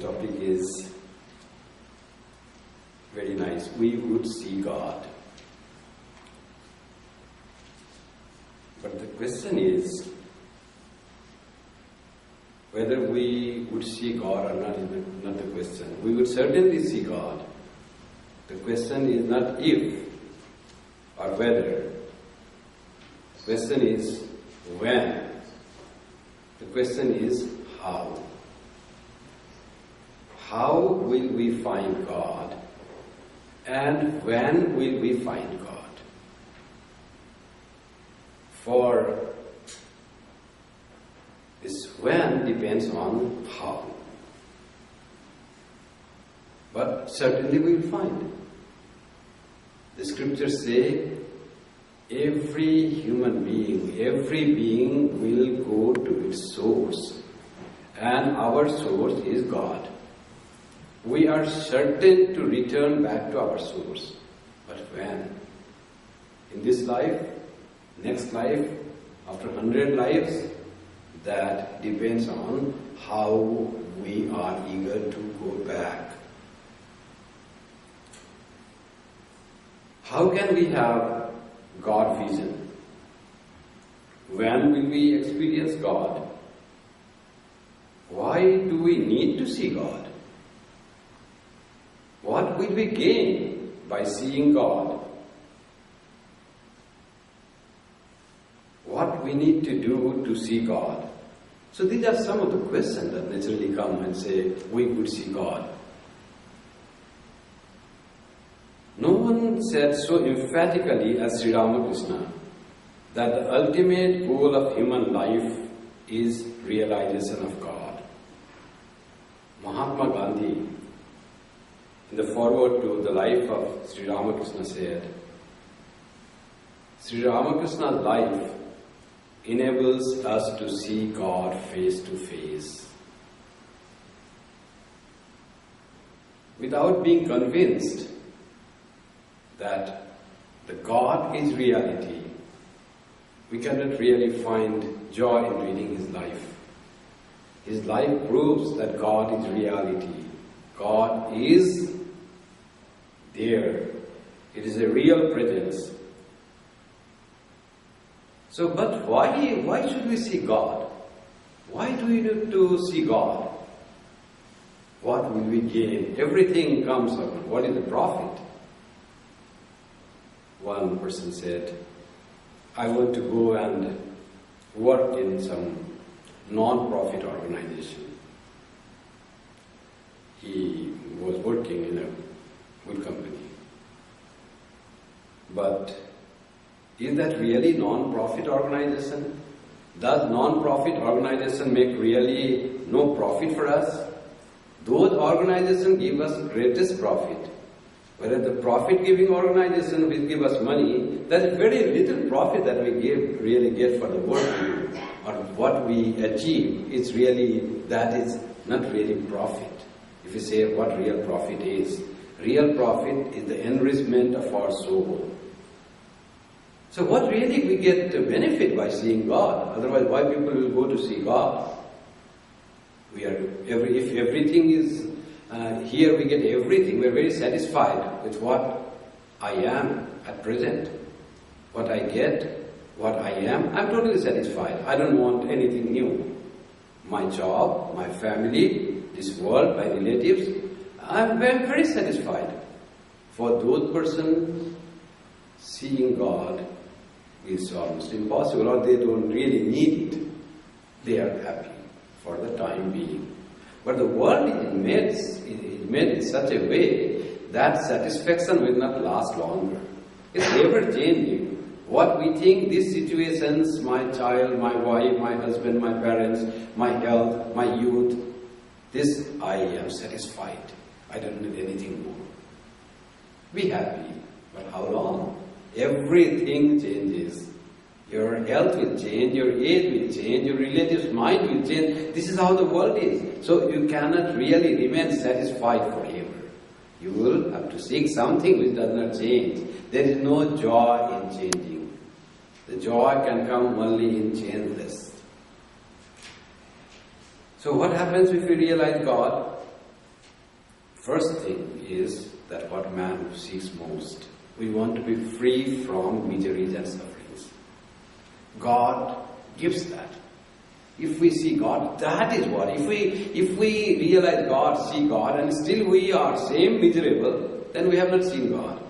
topic is very nice. We would see God. But the question is, whether we would see God or not is not the question. We would certainly see God. The question is not if or whether. The question is when. The question is how. How will we find God? And when will we find God? For this when depends on how. But certainly we will find. The scriptures say every human being, every being will go to its source. And our source is God. We are certain to return back to our source. But when? In this life? Next life? After 100 lives? That depends on how we are eager to go back. How can we have God vision? When will we experience God? Why do we need to see God? What will we gain by seeing God? What we need to do to see God? So these are some of the questions that naturally come and say, we would see God. No one said so emphatically as Sri Ramakrishna that the ultimate goal of human life is realization of God. Mahatma Gandhi, in the foreword to the life of Sri Ramakrishna, said, Sri Ramakrishna's life enables us to see God face to face. Without being convinced that the God is reality, we cannot really find joy in reading his life. His life proves that God is reality. God is there. It is a real presence. So, but why should we see God? Why do we need to see God? What will we gain? Everything comes up. What is the profit? One person said, I want to go and work in some non-profit organization. He was working in a good company. But is that really non-profit organization? Does non-profit organization make really no profit for us? Those organizations give us greatest profit. Whereas the profit-giving organization will give us money, there is very little profit that we really get for the work we do, or what we achieve. That is not really profit. If you say what real profit is the enrichment of our soul. So what really we get to benefit by seeing God? Otherwise, why people will go to see God? If everything is here, we get everything. We are very satisfied with what I am at present. What I get, what I am, I'm totally satisfied. I don't want anything new. My job, my family, this world, my relatives, I'm very satisfied. For those persons, seeing God is almost impossible, or they don't really need it. They are happy for the time being. But the world is made in such a way that satisfaction will not last longer. It's ever changing. What we think, these situations, my child, my wife, my husband, my parents, my health, my youth, this I am satisfied. I don't need anything more. Be happy. But how long? Everything changes. Your health will change, your age will change, your relatives' mind will change. This is how the world is. So you cannot really remain satisfied forever. You will have to seek something which does not change. There is no joy in changing. The joy can come only in changeless. So what happens if we realize God? First thing is that what man seeks most. We want to be free from miseries and sufferings. God gives that. If we see God, that is what. If we realize God, see God, and still we are same miserable, then we have not seen God.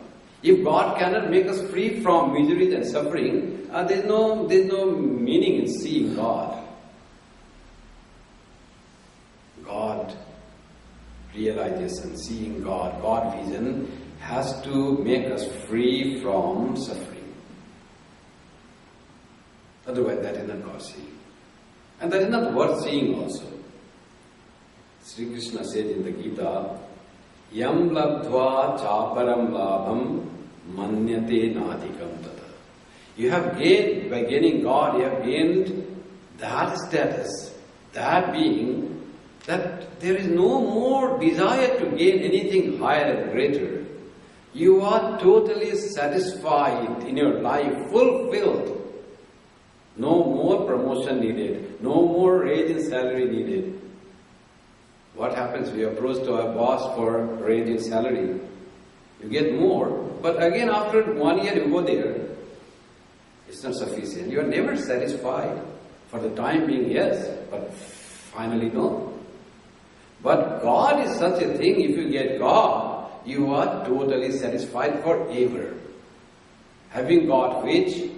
If God cannot make us free from miseries and suffering, there's no meaning in seeing God. God realization, seeing God, God vision has to make us free from suffering. Otherwise, that is not God seeing. And that is not worth seeing also. Sri Krishna said in the Gita, Yam labdhva chaparam labham manyate nadikam tata. You have gained, by gaining God, you have gained that status, that being, that there is no more desire to gain anything higher and greater. You are totally satisfied in your life, fulfilled. No more promotion needed, no more raise in salary needed. What happens? We approach to our boss for raise in salary. You get more, but again after 1 year you go there. It's not sufficient. You are never satisfied. For the time being, yes, but finally no. But God is such a thing, if you get God, you are totally satisfied forever. Having got which,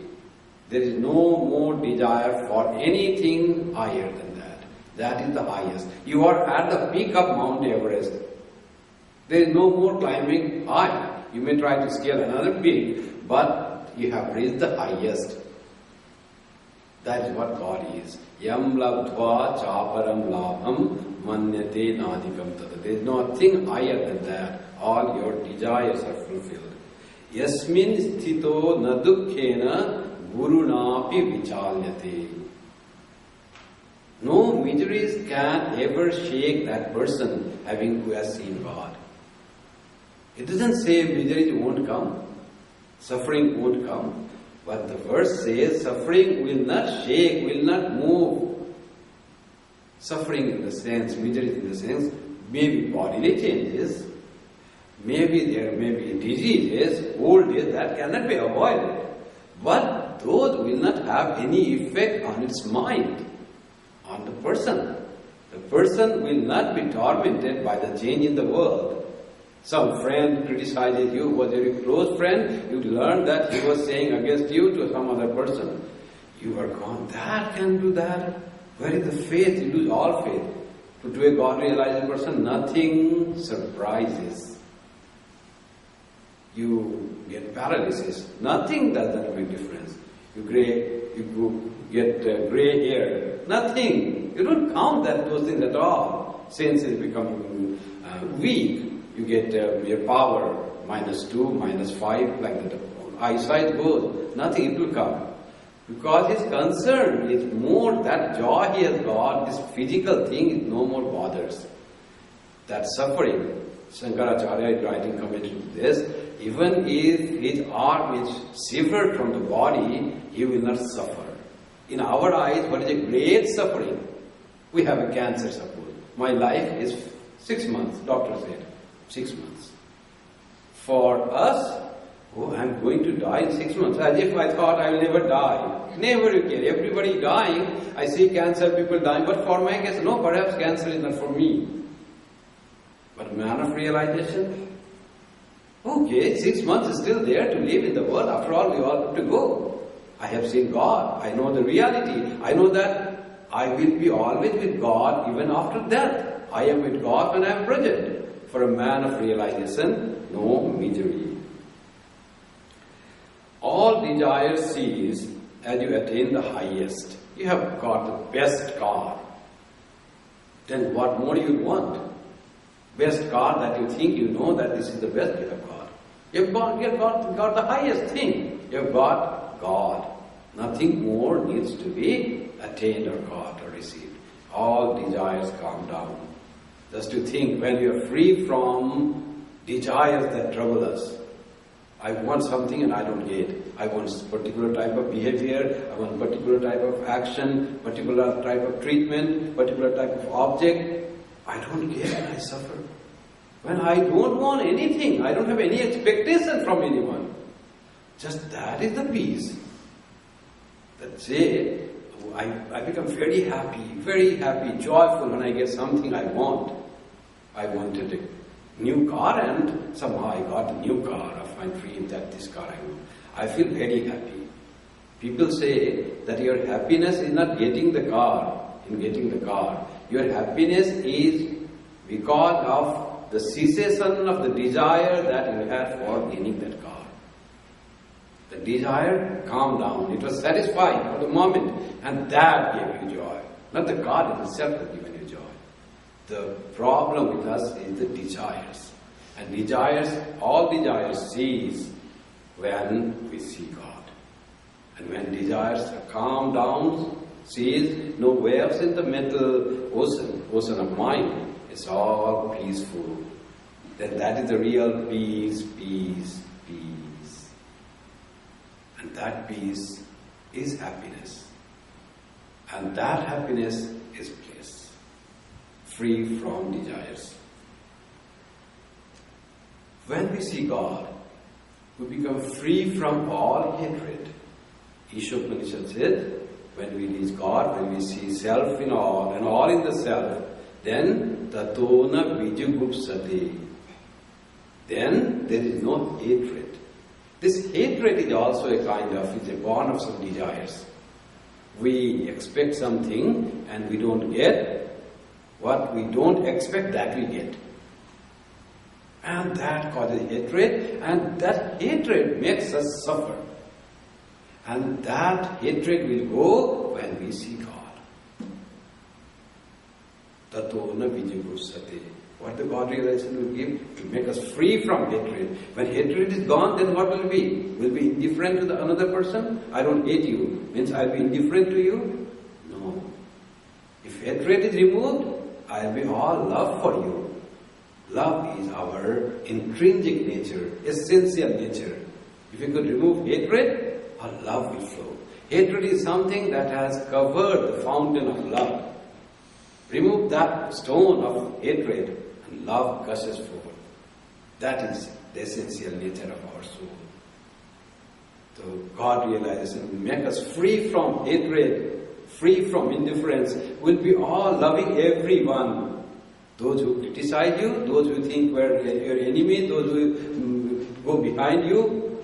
there is no more desire for anything higher than that. That is the highest. You are at the peak of Mount Everest. There is no more climbing high. You may try to scale another peak, but you have reached the highest. That is what God is. Yam labdhva chaparam labham manyate nadikam tata. There is nothing higher than that. All your desires are fulfilled. Yasmin sthito na dukkhena gurunapi vichalyate. No miseries can ever shake that person who has seen God. It doesn't say miseries won't come, suffering won't come. But the verse says suffering will not shake, will not move. Suffering in the sense, miseries in the sense, maybe bodily changes, maybe there may be diseases, old age, that cannot be avoided. But those will not have any effect on its mind, on the person. The person will not be tormented by the change in the world. Some friend criticizes you, was a very close friend, you learn that he was saying against you to some other person. You are gone, that can do that. Where is the faith? You lose all faith. To a God-realized person, nothing surprises. You get paralysis. Nothing does that make difference. You get grey hair. Nothing. You don't count those things at all. Senses become weak. You get your power -2, -5, like that. Eyesight goes. Nothing, it will come. Because his concern is more that joy he has got, this physical thing is no more bothers. That suffering, Shankaracharya is writing commentary to this, even if his arm is severed from the body, he will not suffer. In our eyes, what is a great suffering? We have a cancer, suppose. My life is 6 months, doctor said. 6 months. For us, oh, I'm going to die in 6 months. As if I thought I will never die. Never you care. Everybody dying. I see cancer people dying. But for my case, no, perhaps cancer is not for me. But man of realization, okay, 6 months is still there to live in the world. After all, we all have to go. I have seen God. I know the reality. I know that I will be always with God even after death. I am with God when I am present. For a man of realization, no misery. All desire cease as you attain the highest. You have got the best car. Then what more you want? Best car that you think you know that this is the best you have got. You have got the highest thing. You have got God. Nothing more needs to be attained or got or received. All desires calm down. Just to think, when you are free from desires that trouble us. I want something and I don't get. I want a particular type of behavior, I want a particular type of action, particular type of treatment, particular type of object. I don't get and I suffer. when I don't want anything, I don't have any expectation from anyone. Just that is the peace. That say, I become very happy, joyful when I get something I want. I wanted a new car and somehow I got a new car of my dream, that this car I want. I feel very happy. People say that your happiness is not getting the car, Your happiness is because of the cessation of the desire that you had for gaining that car. The desire calmed down. It was satisfied for the moment, and that gave you joy. Not the car in itself has given you joy. The problem with us is the desires. And all desires cease when we see God. And when desires are calmed down, cease, no waves in the mental ocean of mind, it's all peaceful. Then that is the real peace. And that peace is happiness. And that happiness is bliss, free from desires. When we see God, we become free from all hatred. Ishopanishad said, when we reach God, when we see self in all and all in the self, then tatona vijugupsate. Then there is no hatred. This hatred is also is a born of some desires. We expect something and we don't get what we don't expect, that we get. And that causes hatred, and that hatred makes us suffer. And that hatred will go when we see God. Tato na vijagusate. What the God realization will give, to make us free from hatred. When hatred is gone, then what will be? Will be indifferent to the another person? I don't hate you, means I'll be indifferent to you? No. If hatred is removed, I'll be all love for you. Love is our intrinsic nature, essential nature. If you could remove hatred, our love will flow. Hatred is something that has covered the fountain of love. Remove that stone of hatred and love gushes forward. That is the essential nature of our soul. So God realization will make us free from hatred, free from indifference. We'll be all loving everyone. Those who criticize you, those who think we're your enemy, those who go behind you,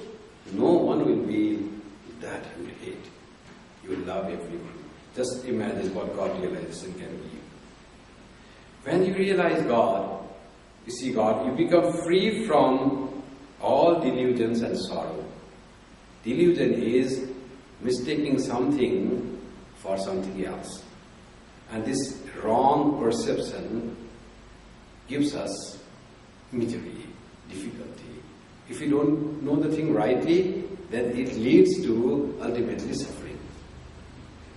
no one will be that you will hate. You will love everyone. Just imagine what God realization can be. When you realize God, you see God, you become free from all delusions and sorrow. Delusion is mistaking something for something else. And this wrong perception gives us misery, difficulty. If you don't know the thing rightly, then it leads to ultimately suffering.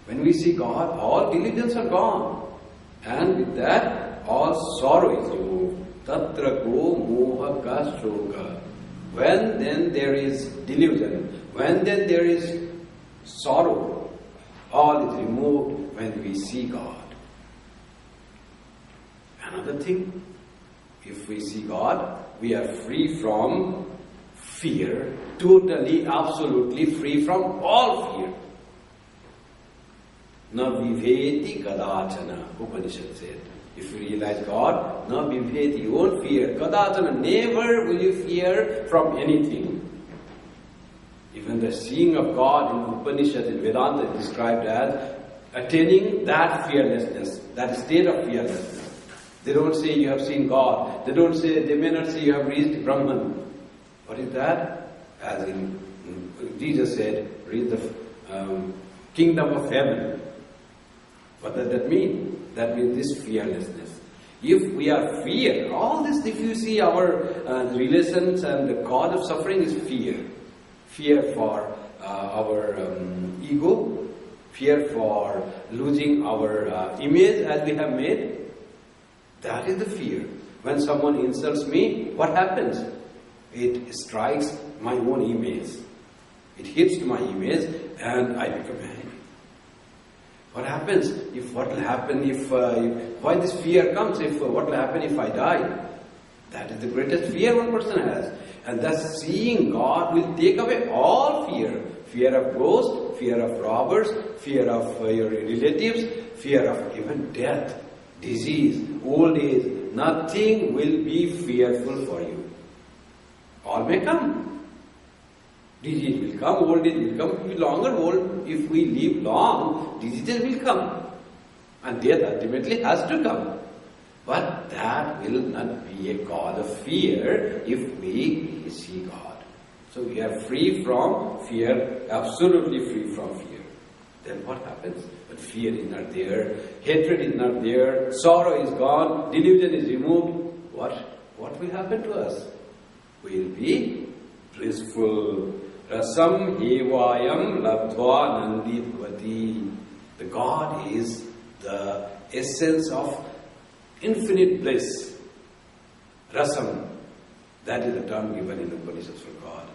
When we see God, all delusions are gone. And with that, all sorrow is removed. Tatra ko moha ka shoka. When then there is delusion, when then there is sorrow, all is removed when we see God. Another thing, if we see God, we are free from fear, totally, absolutely free from all fear. Na viveti kadachana, Upanishad said. If you realize God, na viveti, you won't fear. Kadachana, never will you fear from anything. Even the seeing of God in Upanishad and Vedanta is described as attaining that fearlessness, that state of fearlessness. They don't say you have seen God. They may not say you have reached Brahman. What is that? As in Jesus said, reach the kingdom of heaven. What does that mean? That means this fearlessness. If we are fear, all this, if you see our relations and the cause of suffering is fear. Fear for our ego, fear for losing our image as we have made. That is the fear. When someone insults me, what happens? It strikes my own image. It hits my image and I become angry. What happens? Why this fear comes? What will happen if I die? That is the greatest fear one person has. And thus seeing God will take away all fear. Fear of ghosts, fear of robbers, fear of your relatives, fear of even death, disease, old age. Nothing will be fearful for you. All may come. Disease will come, old age will come. If we longer old, if we live long, diseases will come. And death ultimately has to come. But that will not be a cause of fear if we see God. So we are free from fear, absolutely free from fear. Then what happens? But fear is not there, hatred is not there, sorrow is gone, delusion is removed. What will happen to us? We will be blissful. Rasam evayam labdva nandi bhavati. The God is the essence of infinite bliss. Rasam, that is the term given in the Upanishads for God.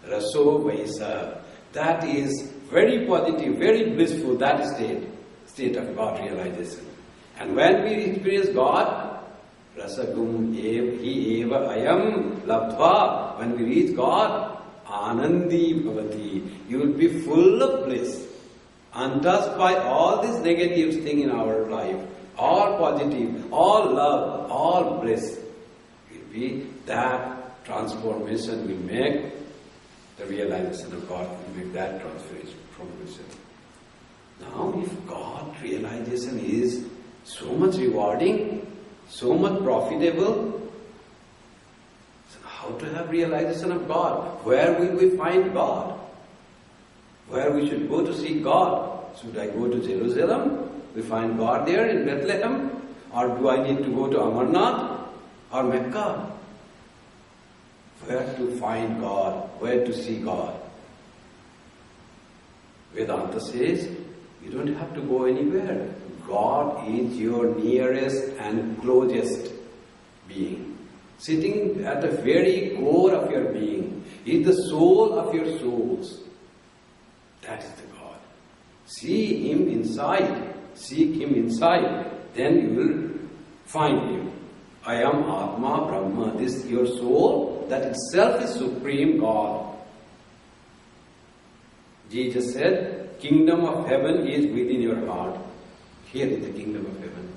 Raso Vaisa, that is very positive, very blissful, that state of God realization. And when we experience God, Rasagum hi eva ayam labdva, when we reach God, anandi bhavati, you will be full of bliss, untouched by all these negative things in our life. All positive, all love, all bliss will be that transformation will make the realization of God, will make that transformation. Now, if God realization is so much rewarding, so much profitable, so how to have realization of God? Where will we find God? Where we should go to see God? Should I go to Jerusalem? We find God there in Bethlehem? Or do I need to go to Amarnath or Mecca? Where to find God? Where to see God? Vedanta says, you don't have to go anywhere. God is your nearest and closest being. Sitting at the very core of your being. He is the soul of your souls. That is the God. See Him inside. Seek Him inside, then you will find Him. I am Atma Brahma. This your soul, that itself is Supreme God. Jesus said, Kingdom of Heaven is within your heart. Here is the Kingdom of Heaven,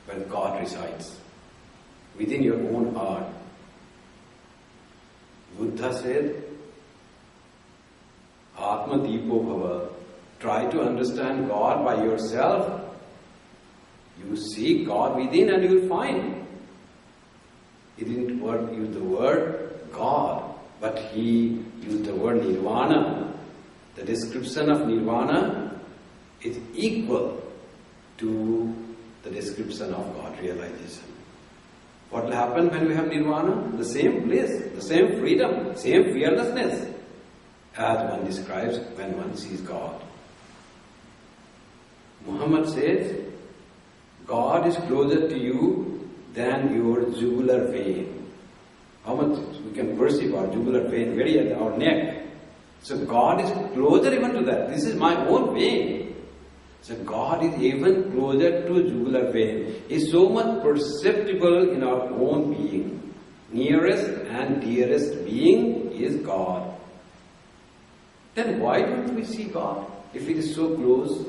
where God resides, within your own heart. Buddha said, Atma Deepo Bhava. Try to understand God by yourself. You seek God within and you will find. He didn't use the word God, but he used the word Nirvana. The description of Nirvana is equal to the description of God realization. What will happen when we have Nirvana? The same bliss, the same freedom, same fearlessness as one describes when one sees God. Muhammad says, God is closer to you than your jugular vein. How much we can perceive our jugular vein very at our neck. So God is closer even to that. This is my own vein. So God is even closer to jugular vein. He is so much perceptible in our own being. Nearest and dearest being is God. Then why don't we see God if it is so close?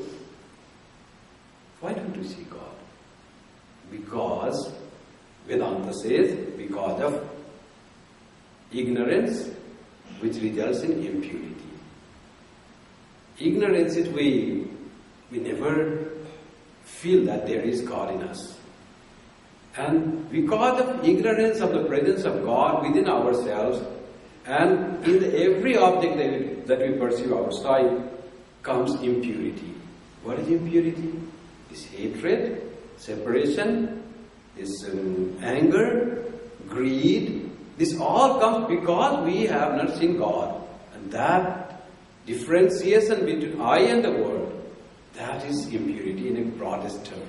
Why don't we see God? Because, Vedanta says, because of ignorance which results in impurity. Ignorance is we never feel that there is God in us. And because of ignorance of the presence of God within ourselves, and in every object that we perceive outside comes impurity. What is impurity? This hatred, separation, this anger, greed. This all comes because we have not seen God. And that differentiation between I and the world, that is impurity in a broadest term.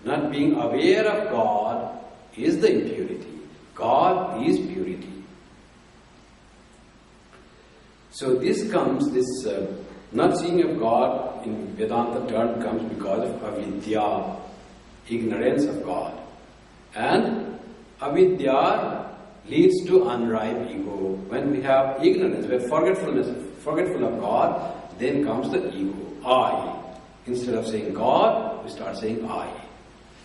Not being aware of God is the impurity. God is purity. So this comes, not seeing of God in Vedanta term comes because of avidya, ignorance of God. And Avidya leads to unripe ego. When we have ignorance, we have forgetful of God, then comes the ego, I. Instead of saying God, we start saying I.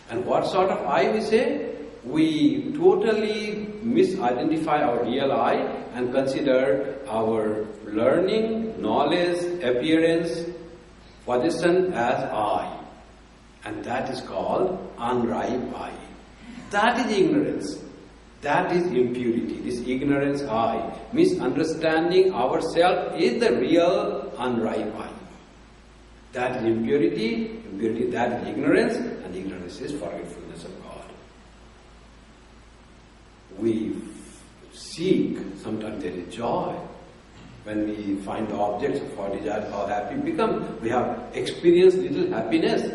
And what sort of I we say? We totally misidentify our real I and consider our learning, knowledge, appearance, position as I. And that is called unripe I. That is ignorance. That is impurity. This ignorance I. Misunderstanding ourselves is the real unripe I. That is impurity. Impurity, that is ignorance. And ignorance is forgetfulness of God. We seek, sometimes there is joy. When we find the objects of our desire, how happy we become. We have experienced little happiness.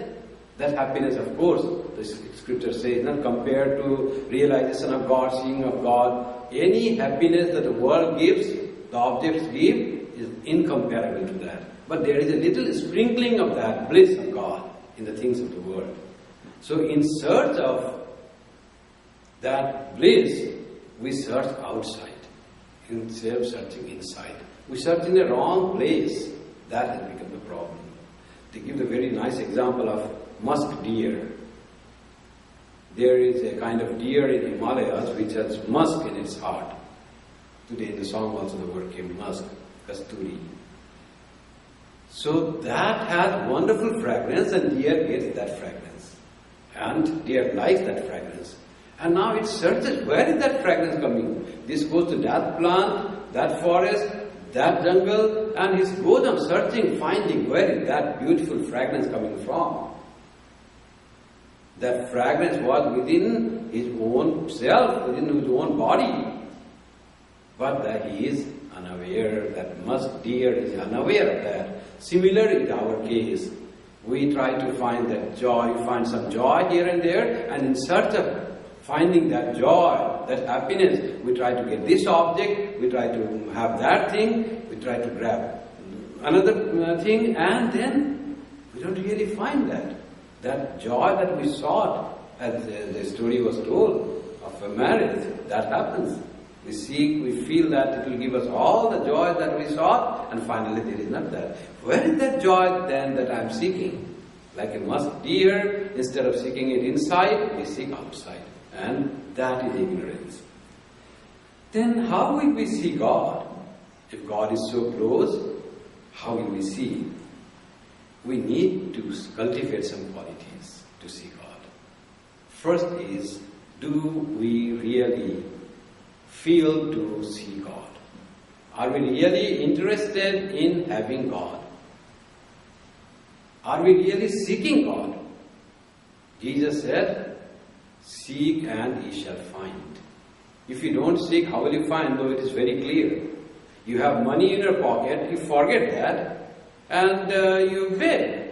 That happiness, of course, the scripture says, not compared to realization of God, seeing of God. Any happiness that the world gives, the objects give, is incomparable to that. But there is a little sprinkling of that bliss of God in the things of the world. So in search of that bliss, we search outside instead of searching inside. We search in the wrong place. That has become the problem. They give a very nice example of musk deer. There is a kind of deer in Himalayas which has musk in its heart. Today in the song also the word came, musk, kasturi. So that has wonderful fragrance and deer gets that fragrance. And deer likes that fragrance. And now it searches, where is that fragrance coming? This goes to that plant, that forest, that jungle, and it goes on searching, finding where is that beautiful fragrance coming from. That fragrance was within his own self, within his own body. But that he is unaware, that musk deer is unaware of that. Similar in our case, we try to find that joy, find some joy here and there, and in search of finding that joy, that happiness, we try to get this object, we try to have that thing, we try to grab another thing, and then we don't really find that. That joy that we sought, as the story was told, of a marriage, that happens. We seek, we feel that it will give us all the joy that we sought, and finally there is not that. Where is that joy then that I am seeking? Like a musk deer, instead of seeking it inside, we seek outside. And that is ignorance. Then how will we see God? If God is so close, how will we see? We need to cultivate some qualities to see God. First is, do we really feel to see God? Are we really interested in having God? Are we really seeking God? Jesus said, seek and ye shall find. If you don't seek, how will you find? Though it is very clear. You have money in your pocket, you forget that, and you beg.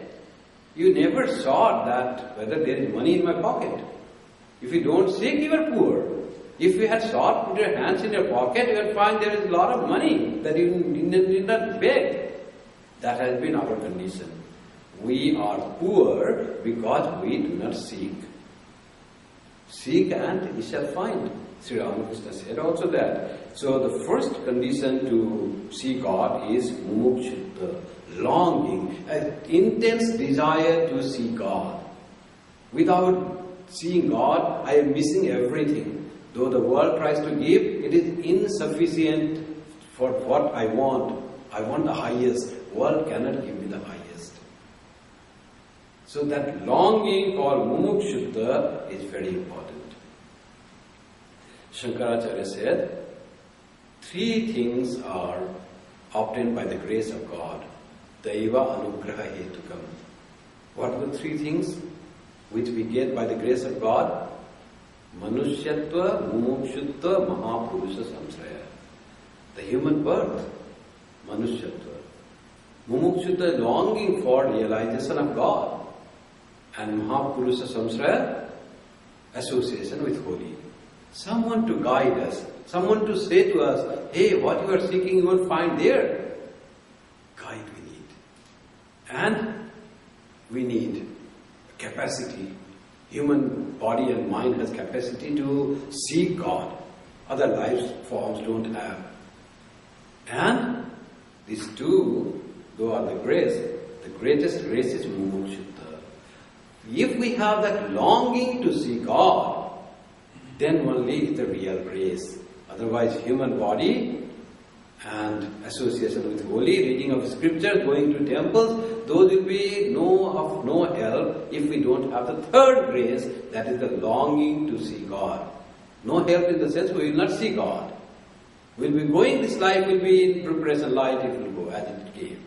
You never sought that whether there is money in my pocket. If you don't seek, you are poor. If you had sought, put your hands in your pocket, you will find there is a lot of money that you need not beg. That has been our condition. We are poor because we do not seek. Seek and ye shall find. Sri Ramakrishna said also that. So the first condition to see God is mumukshutta, longing, an intense desire to see God. Without seeing God, I am missing everything. Though the world tries to give, it is insufficient for what I want. I want the highest. World cannot give me the highest. So that longing called mumukshutta is very important. Shankaracharya said, 3 things are obtained by the grace of God. Daiva anugraha hetukam. What are the 3 things which we get by the grace of God? Manushyatva, mumukshutva, mahapurusha samsraya. The human birth, manushyatva. Mumukshutva, longing for realization of God. And mahapurusha samsraya, association with holy. Someone to guide us, someone to say to us, hey, what you are seeking you won't find there. Guide we need. And we need capacity Human body and mind has capacity to see God. Other life forms don't have. And these two, though are the greatest grace is mumukshutta. If we have that longing to see God, then only the real grace. Otherwise, human body and association with holy, reading of scriptures, going to temples, those will be of no help if we don't have the third grace, that is the longing to see God. No help in the sense we will not see God. We'll be going, this life will be in preparation light, it will go as it came.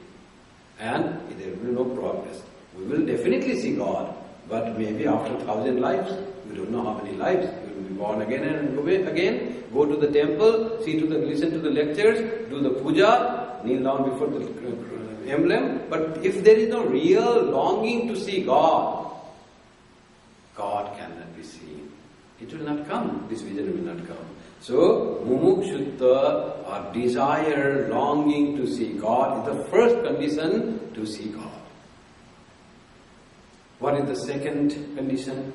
And there will be no progress. We will definitely see God, but maybe after 1,000 lives, we don't know how many lives. We will be born again and go back again, go to the temple, listen to the lectures, do the puja, kneel down before the emblem. But if there is no real longing to see God, God cannot be seen. It will not come. This vision will not come. So, mumukshutta, or desire, longing to see God, is the first condition to see God. What is the second condition?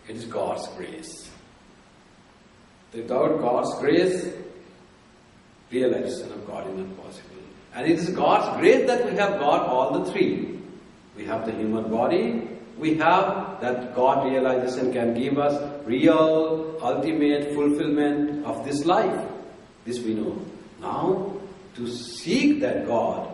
It is God's grace. Without God's grace, realization of God is not possible. And it is God's grace that we have got all the three. We have the human body, we have that God realization can give us real, ultimate fulfillment of this life. This we know. Now, to seek that God,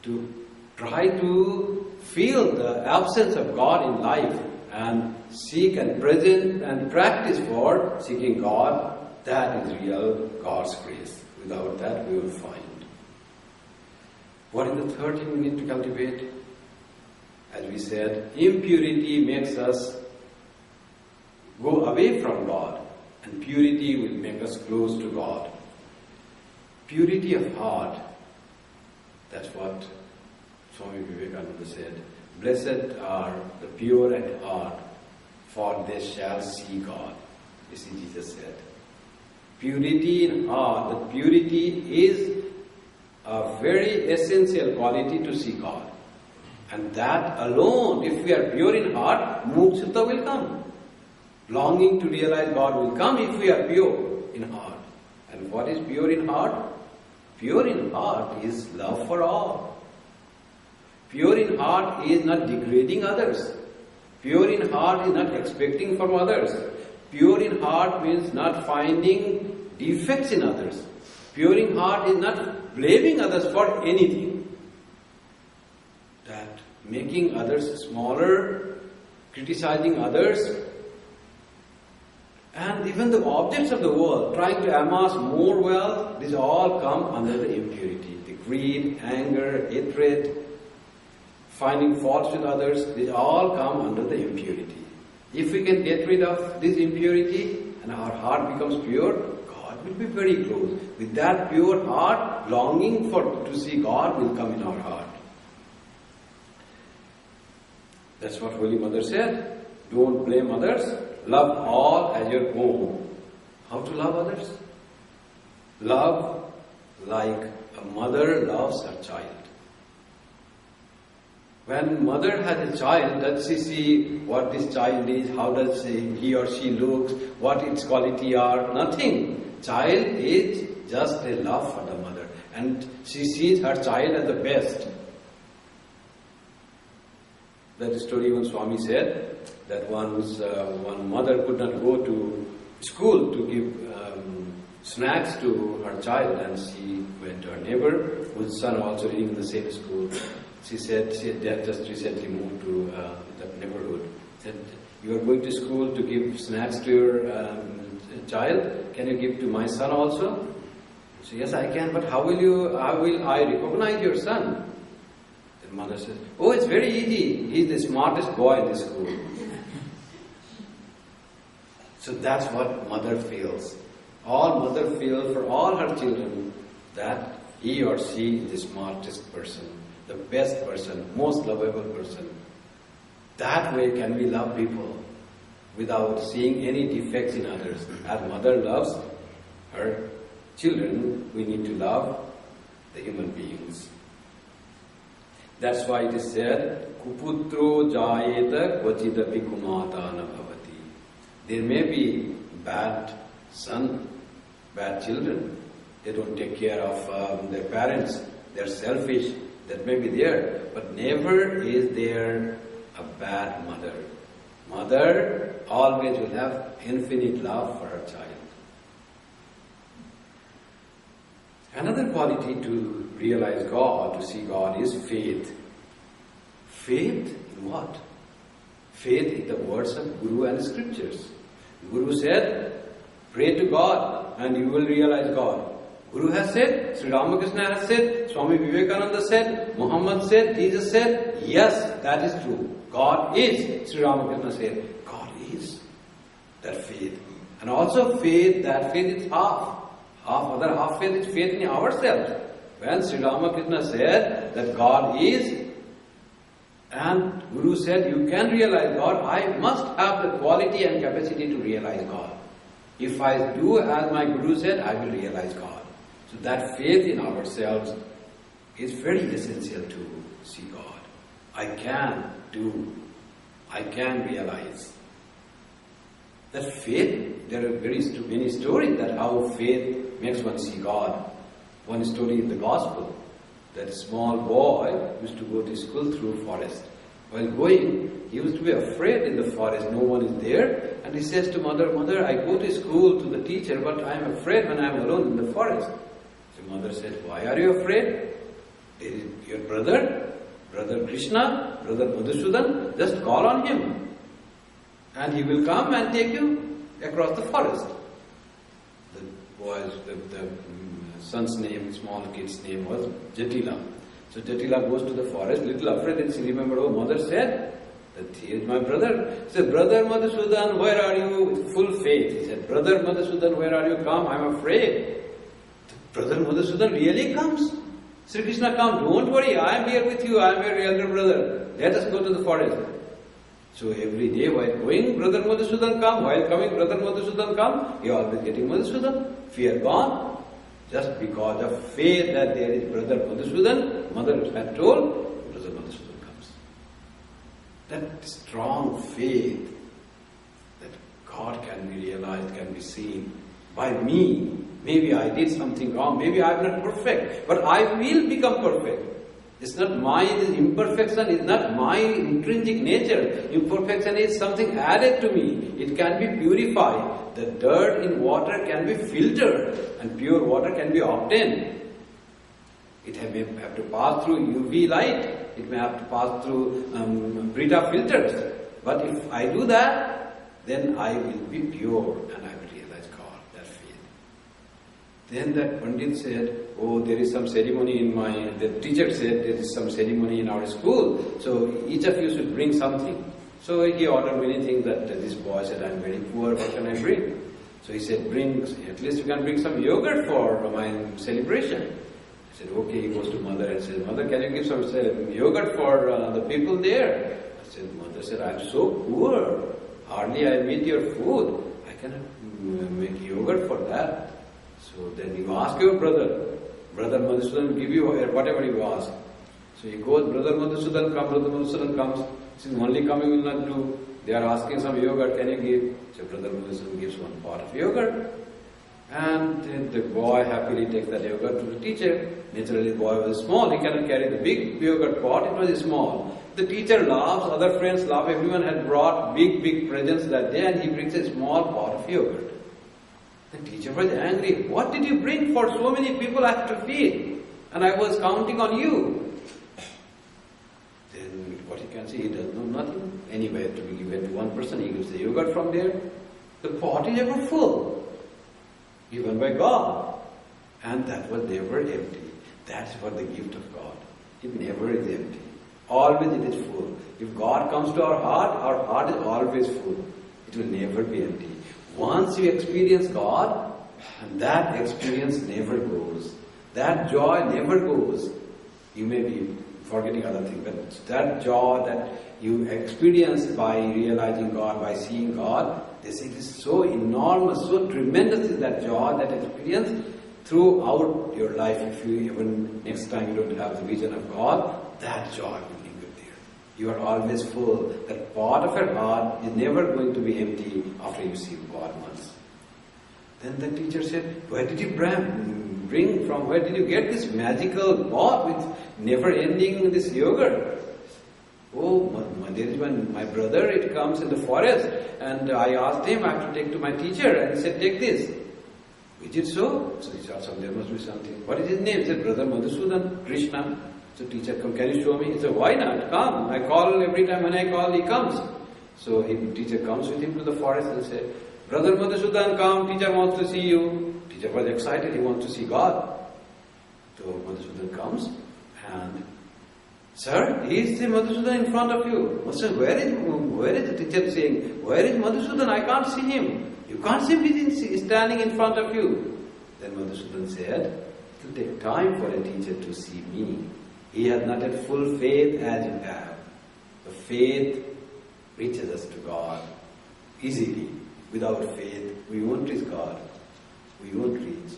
to try to feel the absence of God in life and seek and present and practice for seeking God, that is real God's grace. Without that, we will find. What is the third thing we need to cultivate? As we said, impurity makes us go away from God, and purity will make us close to God. Purity of heart, that's what Swami Vivekananda said. Blessed are the pure at heart, for they shall see God. You see, Jesus said. Purity in heart, the purity is a very essential quality to see God. And that alone, if we are pure in heart, mukshutta will come. Longing to realize God will come if we are pure in heart. And what is pure in heart? Pure in heart is love for all. Pure in heart is not degrading others. Pure in heart is not expecting from others. Pure in heart means not finding defects in others. Pure in heart is not blaming others for anything. That making others smaller, criticizing others, and even the objects of the world, trying to amass more wealth, these all come under the impurity. The greed, anger, hatred, finding faults with others, these all come under the impurity. If we can get rid of this impurity and our heart becomes pure, God will be very close. With that pure heart, longing to see God will come in our heart. That's what Holy Mother said. Don't blame others. Love all as your own. How to love others? Love like a mother loves her child. When mother has a child, does she see what this child is, how does he or she looks, what its quality are? Nothing. Child is just a love for the mother. And she sees her child as the best. That story when Swami said that one mother could not go to school to give snacks to her child, and she went to her neighbor whose son also reading in the same school. She said she had just recently moved to that neighborhood. Said, "You are going to school to give snacks to your child. Can you give to my son also?" So yes, I can. But how will I recognize your son? The mother says, "Oh, it's very easy. He's the smartest boy in the school." So that's what mother feels. All mother feels for all her children that he or she is the smartest person, the best person, most lovable person. That way can we love people without seeing any defects in others. As mother loves her children, we need to love the human beings. That's why it is said, kuputro jayeta kvachidapi kumata na bhavati. There may be bad son, bad children. They don't take care of their parents. They're selfish. That may be there. But never is there a bad mother. Mother always will have infinite love for her child. Another quality to realize God, to see God, is faith. Faith in what? Faith in the words of Guru and Scriptures. Guru said, pray to God and you will realize God. Guru has said, Sri Ramakrishna has said, Swami Vivekananda said, Muhammad said, Jesus said, yes, that is true. God is. Sri Ramakrishna said, God is. That faith. And also faith, that faith is half. Other half faith is faith in ourselves. When Sri Ramakrishna said that God is, and Guru said, you can realize God, I must have the quality and capacity to realize God. If I do as my Guru said, I will realize God. So that faith in ourselves is very essential to see God. I can do, I can realize. That faith, there are very many stories that how faith makes one see God. One story in the Gospel, that a small boy used to go to school through forest. While going, he used to be afraid in the forest, no one is there. And he says to mother, Mother, I go to school to the teacher, but I am afraid when I am alone in the forest. So mother said, why are you afraid? There is your brother Krishna, brother Madhusudan, just call on him. And he will come and take you across the forest. The son's name, small kid's name was Jatila. So Jatila goes to the forest, little afraid, and she remembered, oh, mother said that he is my brother. He said, Brother Madhusudan, where are you? With full faith. He said, Brother Madhusudan, where are you? Come, I am afraid. Brother Madhusudan really comes. Sri Krishna, come, don't worry, I am here with you, I am your elder brother. Let us go to the forest. So every day while going, Brother Madhusudan come. While coming, Brother Madhusudan come. You are always getting Madhusudan. Fear gone. Just because of faith that there is Brother Madhusudan, mother had told, Brother Madhusudan comes. That strong faith that God can be realized, can be seen by me. Maybe I did something wrong, maybe I am not perfect, but I will become perfect. It's not my imperfection, it's not my intrinsic nature. Imperfection is something added to me. It can be purified. The dirt in water can be filtered and pure water can be obtained. It may have to pass through UV light. It may have to pass through Brita filters. But if I do that, then I will be pure and I will realize God, that faith. Then that Pandit said, oh, there is some ceremony in the teacher said there is some ceremony in our school, so each of you should bring something. So he ordered many things that this boy said, I am very poor, what can I bring? So he said, at least you can bring some yogurt for my celebration. I said, okay, he goes to mother and says, Mother, can you give some yogurt for the people there? I said, Mother said, I am so poor, hardly I eat your food, I cannot make yogurt for that. So then you ask your brother Madhusudan will give you whatever you ask. So he goes, Brother Madhusudan comes. He says, only coming will not do. They are asking some yogurt, can you give? So Brother Madhusudan gives one pot of yogurt. And the boy happily takes that yogurt to the teacher. Naturally the boy was small, he cannot carry the big yogurt pot, it was small. The teacher laughs, other friends laugh, everyone had brought big presents that day and he brings a small pot of yogurt. The teacher was angry. What did you bring for so many people I have to feed? And I was counting on you. Then what he can say, he does know nothing. Anyway, to be given to one person, he gives the yogurt from there. The pot is ever full, given by God. And that was never empty. That's for the gift of God. It never is empty. Always it is full. If God comes to our heart is always full. It will never be empty. Once you experience God, that experience never goes. That joy never goes. You may be forgetting other things, but that joy that you experience by realizing God, by seeing God, they say it is so enormous, so tremendous is that joy, that experience throughout your life. If you even next time you don't have the vision of God, that joy will linger there. You are always full. That part of your heart is never going to be empty after you see God once. Then the teacher said, where did you bring from? Where did you get this magical pot with never-ending this yogurt? Oh, there is my brother, it comes in the forest, and I asked him, I have to take to my teacher, and he said, take this. Is it so? So he thought, there must be something. What is his name? He said, Brother Madhusudan, Krishna. So teacher, can you show me? He said, why not? Come. I call every time when I call, he comes. So teacher comes with him to the forest and said, Brother Madhusudan, come, teacher wants to see you. Teacher was excited, he wants to see God. So Madhusudan comes and, sir, he is the Madhusudan in front of you. Master, where is the teacher saying, where is Madhusudan? I can't see him. You can't see him, he's standing in front of you. Then Madhusudan said, it will take time for a teacher to see me. He has not had full faith as you have. The faith reaches us to God easily. Without faith, we won't reach God. We won't reach.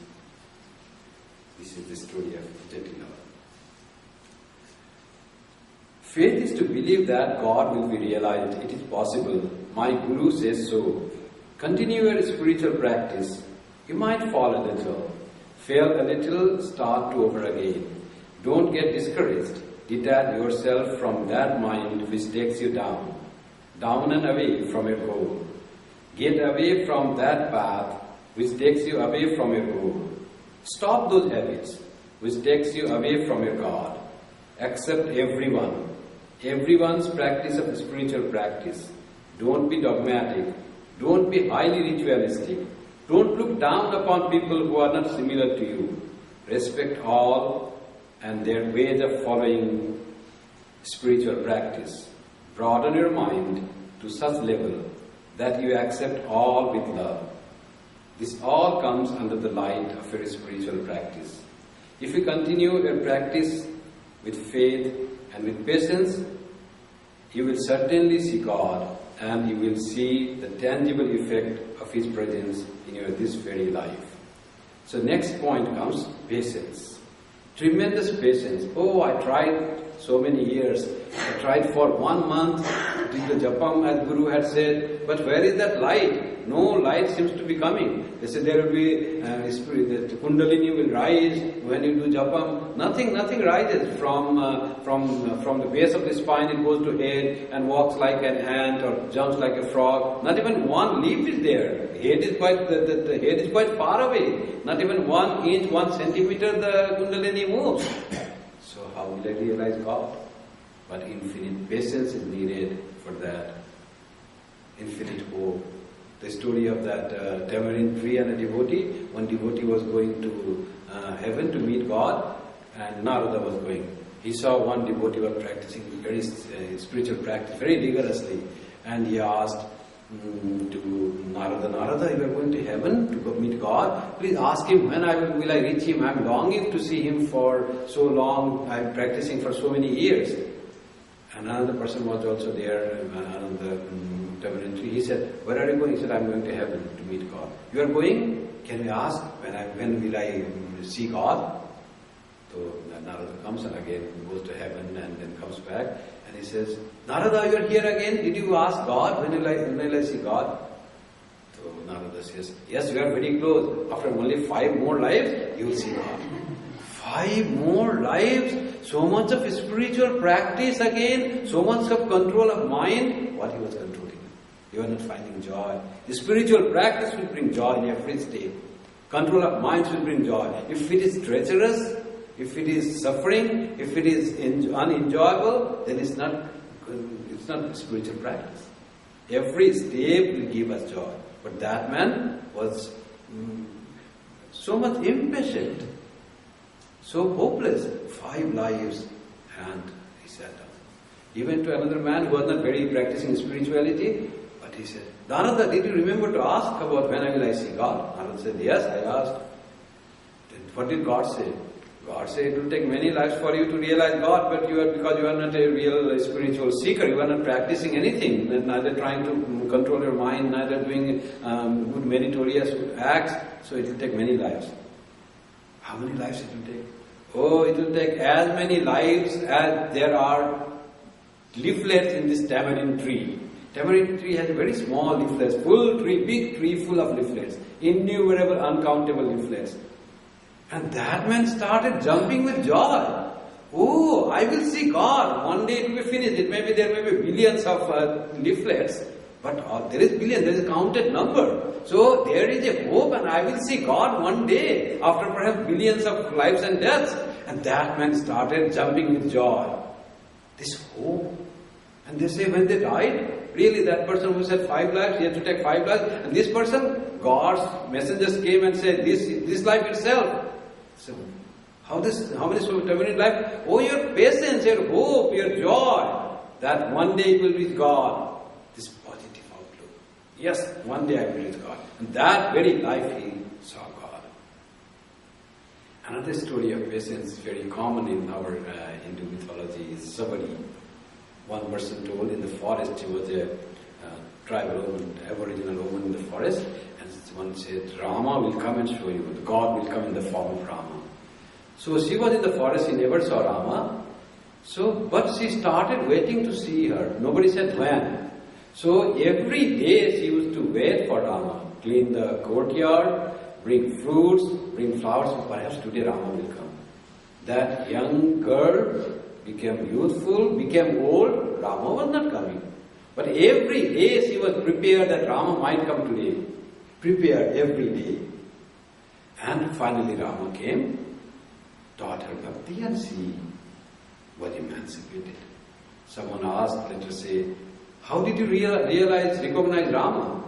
This is the story of Jatila. Faith is to believe that God will be realized. It is possible. My Guru says so. Continue your spiritual practice. You might fall a little. Fail a little, start to over again. Don't get discouraged. Detach yourself from that mind which takes you down and away from your goal. Get away from that path which takes you away from your goal. Stop those habits which takes you away from your God. Accept everyone's practice of spiritual practice. Don't be dogmatic. Don't be highly ritualistic. Don't look down upon people who are not similar to you. Respect all and their ways of following spiritual practice. Broaden your mind to such level that you accept all with love. This all comes under the light of your spiritual practice. If you continue your practice with faith and with patience, you will certainly see God and you will see the tangible effect of His presence in your this very life. So next point comes patience. Tremendous patience. Oh, I tried so many years. I tried for 1 month, did the japam as Guru had said, but where is that light? No light seems to be coming. They said there will be spirit, the kundalini will rise when you do japam. Nothing rises from the base of the spine. It goes to head and walks like an ant or jumps like a frog. Not even one leaf is there. The head is quite far away. Not even 1 inch, 1 centimeter the kundalini moves. So how will I realize God? But infinite patience is needed for that. Infinite hope. The story of that tamarind tree and a devotee. One devotee was going to heaven to meet God, and Narada was going. He saw one devotee was practicing very spiritual practice very rigorously, and he asked to Narada, you are going to heaven to go meet God. Please ask him when will I reach him. I am longing to see him for so long. I am practicing for so many years. And another person was also there on the tamarind tree. He said, where are you going? He said, I am going to heaven to meet God. You are going? Can we ask when will I see God? So Narada comes and again goes to heaven and then comes back. And he says, Narada, you are here again. Did you ask God when will I see God? So Narada says, yes, we are very close. After only 5 more lives, you will see God. 5 more lives? So much of spiritual practice again, so much of control of mind. What he was controlling? You are not finding joy. The spiritual practice will bring joy in every state. Control of mind will bring joy. If it is treacherous, if it is suffering, if it is unenjoyable, then it's not spiritual practice. Every step will give us joy. But that man was so much impatient, so hopeless. 5 lives, and he sat down. He went to another man who was not very practicing spirituality, but he said, Narada, did you remember to ask about when will I see God? Narada said, yes, I asked. Then what did God say? God said it will take many lives for you to realize God, but because you are not a real spiritual seeker, you are not practicing anything, neither trying to control your mind, neither doing good meritorious acts, so it will take many lives. How many lives it will take? Oh, it will take as many lives as there are leaflets in this tamarind tree. Tamarind tree has very small leaflets, full tree, big tree full of leaflets, innumerable, uncountable leaflets. And that man started jumping with joy. Oh, I will see God. One day it will be finished. There may be billions of leaflets, but there is billions, there is a counted number. So there is a hope, and I will see God one day after perhaps billions of lives and deaths. And that man started jumping with joy. This hope. And they say when they died, really that person who said 5 lives, he had to take 5 lives. And this person, God's messengers came and said, this life itself. So, how many terminate life? Oh, your patience, your hope, your joy, that one day it will reach God. This positive outlook. Yes, one day I will reach God. And that very life he saw God. Another story of patience, very common in our Hindu mythology, is one person told in the forest, he was a tribal woman, aboriginal woman in the forest, and one said, Rama will come and show you, God will come in the form of Rama. So she was in the forest, she never saw Rama. But she started waiting to see her. Nobody said when. So every day she used to wait for Rama, clean the courtyard, bring fruits, bring flowers, so perhaps today Rama will come. That young girl became youthful, became old, Rama was not coming. But every day she was prepared that Rama might come today. Prepared every day. And finally Rama came, taught her bhakti, and she was emancipated. Someone asked, let us say, how did you recognize Rama?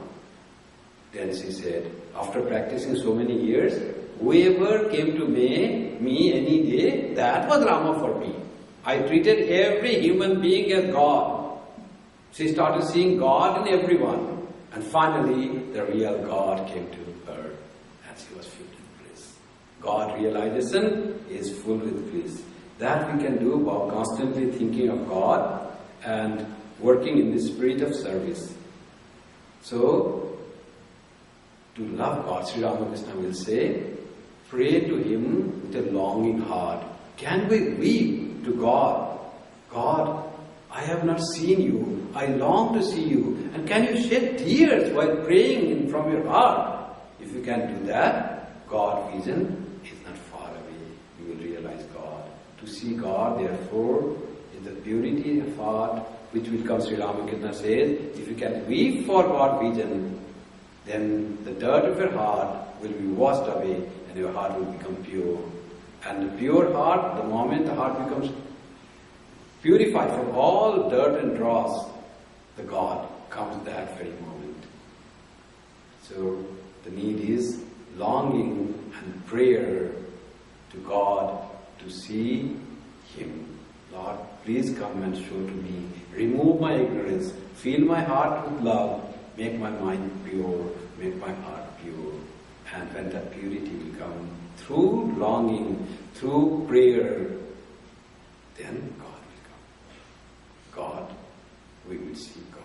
Then she said, after practicing so many years, whoever came to me any day, that was Rama for me. I treated every human being as God. She started seeing God in everyone. And finally, the real God came to her, and she was filled with bliss. God realization is full with bliss. That we can do by constantly thinking of God and working in the spirit of service. So, to love God, Sri Ramakrishna will say, pray to Him with a longing heart. Can we weep to God? God, I have not seen you. I long to see you. And can you shed tears while praying from your heart? If you can do that, God vision is not far away. You will realize God. To see God, therefore, is the purity of heart, which will come, Sri Ramakrishna says, if you can weep for God vision, then the dirt of your heart will be washed away and your heart will become pure. And the pure heart, the moment the heart becomes purified from all dirt and dross, the God comes that very moment. So the need is longing and prayer to God to see Him. Lord, please come and show to me. Remove my ignorance. Fill my heart with love. Make my mind pure. Make my heart pure. And when that purity will come through longing, through prayer, then God will come. God, we will see God.